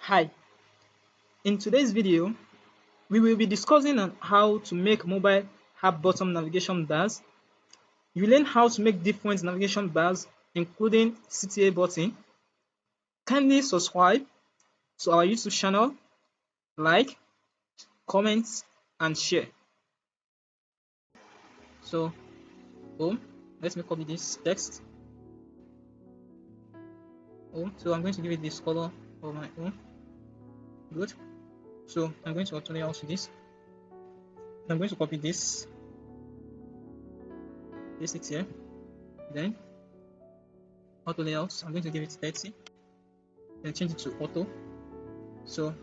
Hi, in today's video, we will be discussing on how to make mobile app bottom navigation bars. You learn how to make different navigation bars, including CTA button. Kindly subscribe to our YouTube channel, like, comment, and share. So, let me copy this text. So I'm going to give it this color of my own. Good. So I'm going to auto layout to this. I'm going to copy this it here. Then auto layouts, I'm going to give it 30. Then change it to auto. So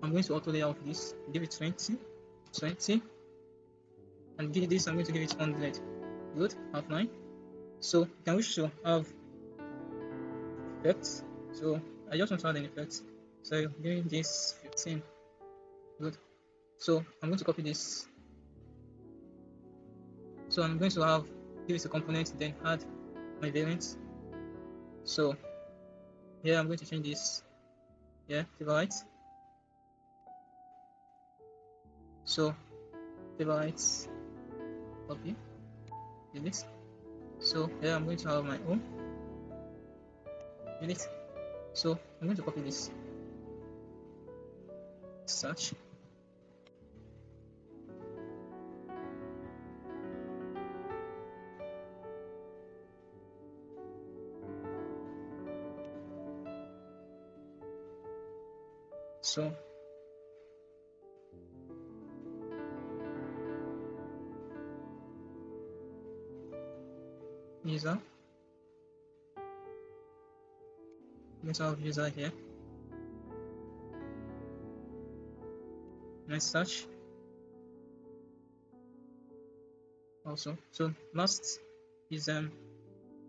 I'm going to auto layout this, give it 20, and give this, I'm going to give it 100. Good, outline. So you can wish to have effects. So I just want to add an effect. So giving this 15. Good. So I'm going to copy this. So I'm going to give it a component, then add my variant. So here I'm going to change this. Favorite. So favorites, copy, delete. So here I'm going to have my own delete. So I'm going to copy this, search. So user, I'm going to have user here. Nice search. Also, so last is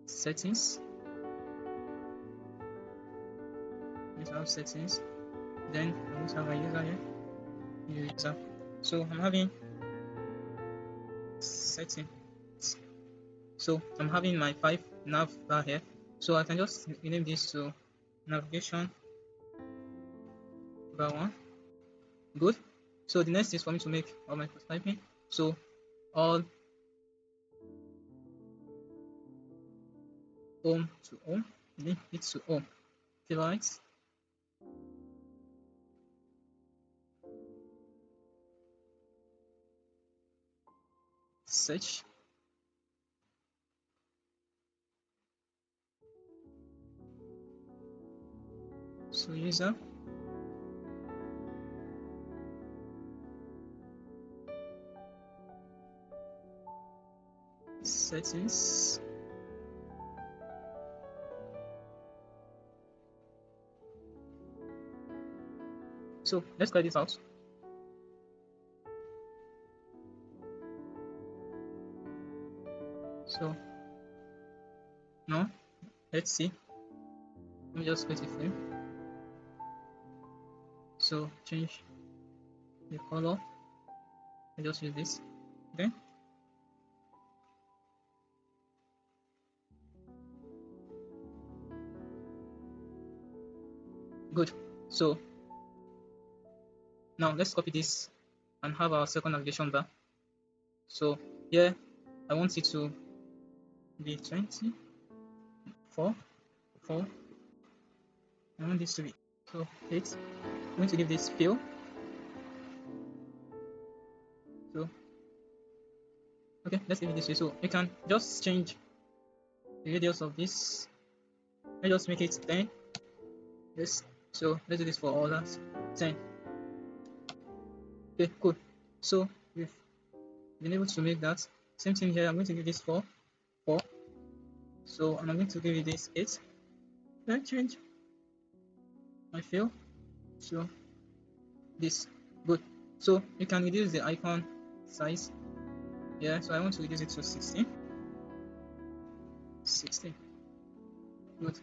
settings. Let's have settings. Then I'm going to have my user here. User. So I'm having settings. So I'm having my 5 nav bar here. So I can just rename this to navigation bar 1. Good. So the next is for me to make all my typing. So all home to home, link it to home. Favorite. Search. So user. Settings. So let's try this out. So now let's see. Let me just create a frame. So change the color. I just use this. Okay. Good. So now let's copy this and have our second navigation bar. So here I want it to be 20, 4. I want this to be so 8. I'm going to give this fill. So okay, let's leave it this way. So you can just change the radius of this. Let's just make it 10. Yes. So let's do this for others. 10. Okay, cool. So we've been able to make that. Same thing here. I'm going to give this 4. So and I'm going to give it this 8. Then change my fill to this. Good. So you can reduce the icon size. So I want to reduce it to 16. Good.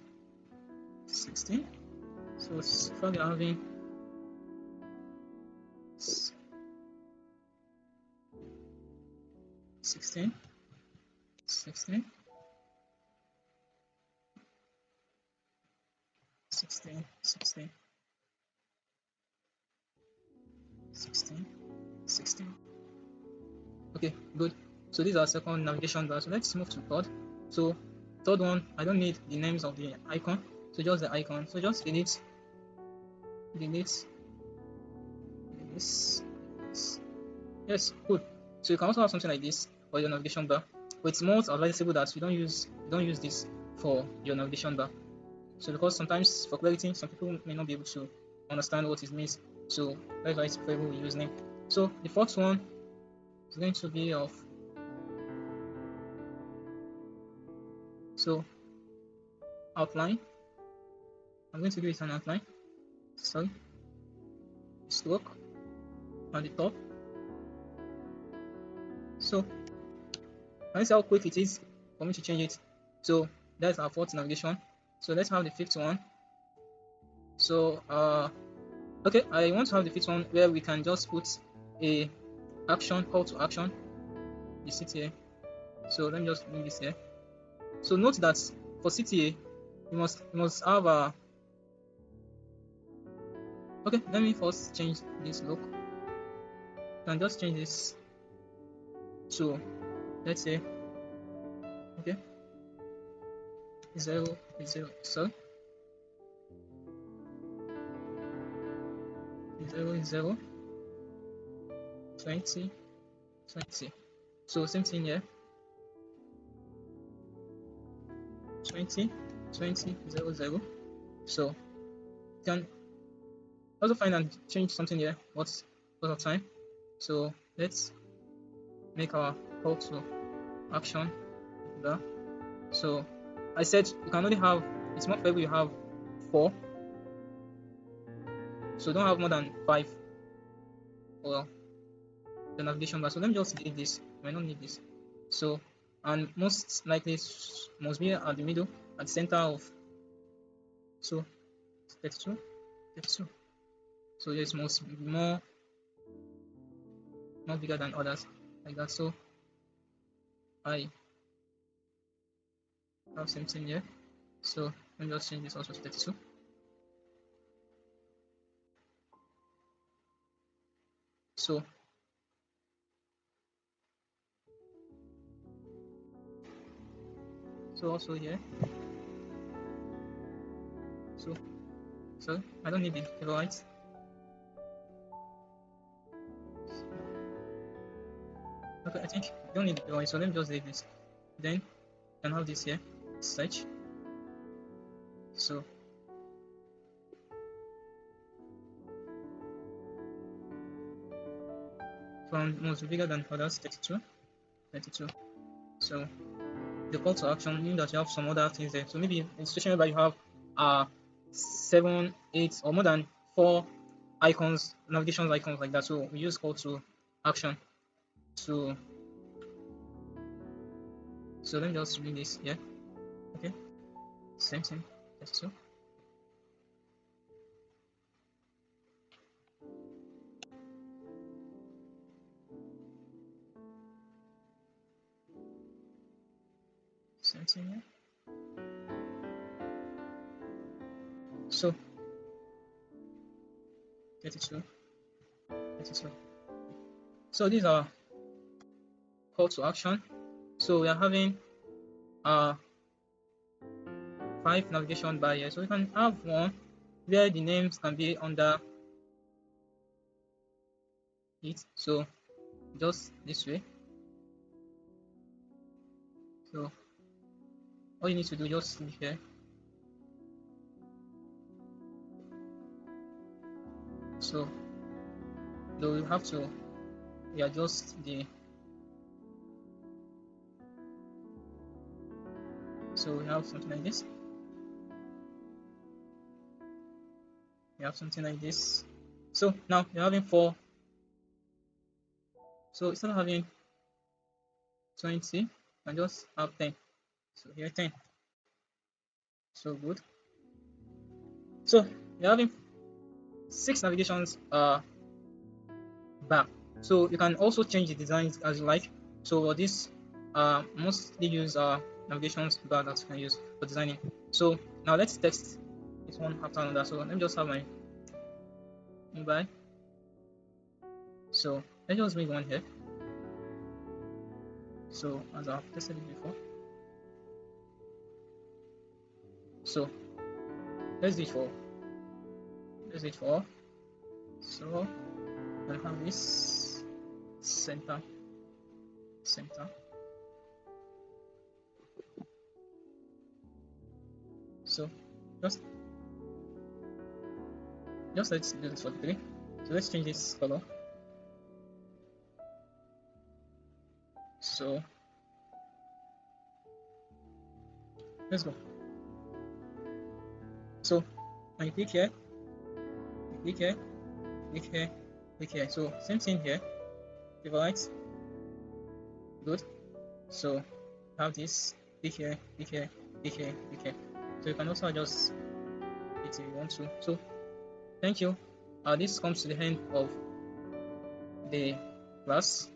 16. So far we are having 16. 16, 16. Okay, good. So these are second navigation bar. So let's move to third. So third one, I don't need the names of the icon, so just the icon. So just delete this. Yes, good. So you can also have something like this for your navigation bar, but it's more advisable that you don't use this for your navigation bar. So because sometimes for clarity, some people may not be able to understand what it means. So that's why it's preferable we use name. So the fourth one is going to be of so outline. I'm going to give it an outline. Sorry, stroke on the top. So let's see how quick it is for me to change it. So that's our fourth navigation. So let's have the fifth one. So okay, I want to have the fifth one where we can just put a action, call to action. You see it here. So let me just bring this here. So note that for CTA, you must have a. Okay, let me first change this look. You can just change this to, let's say, okay, 0 is 0. So 0 is 0, 20, 20. So same thing here. 20, 20, 0, 0. So you can also find and change something here. What's of time? So let's make our call to action there. So I said you can only have, it's more favorable you have 4. So don't have more than 5 for the navigation bar. So let me just delete this. I might not need this. So and most likely must be at the middle, at the center of, so 32, 32. So yes, must be more bigger than others like that. So I have same thing here. So let me just change this also to 32. So also here. So I don't need the favorites. Okay, I think you don't need the favorites. So let me just leave this. Then you can have this here. Search. So from most bigger than others, 32, 32. So the call to action means that you have some other things there. So maybe in a situation where you have 7, 8, or more than 4 icons, navigation icons like that. So we use call to action to. So let me just bring this here. Okay, same thing. 32. Same thing here. So 32, 32. So these are call to action. So we are having 5 navigation bar here. So we can have one where the names can be under it. So just this way. So all you need to do just click here. So though you have to readjust the. So we have something like this. We have something like this. So now you're having 4. So instead of having 20, and just have 10. So here 10. So good. So you're having 6 navigations bar. So you can also change the designs as you like. So for this mostly use navigations bar that you can use for designing. So now let's test this one after another. So let me just have my mobile. So let's just make one here. So as I've tested it before, so let's do it for so I have this center. So just let's do this for the 3. So let's change this color. So let's go. So when you click here, you click here, click here, click here. So same thing here. Favorite, good. So have this, click here, click here, click here, click here. So you can also adjust it if you want to. So thank you. This comes to the end of the class.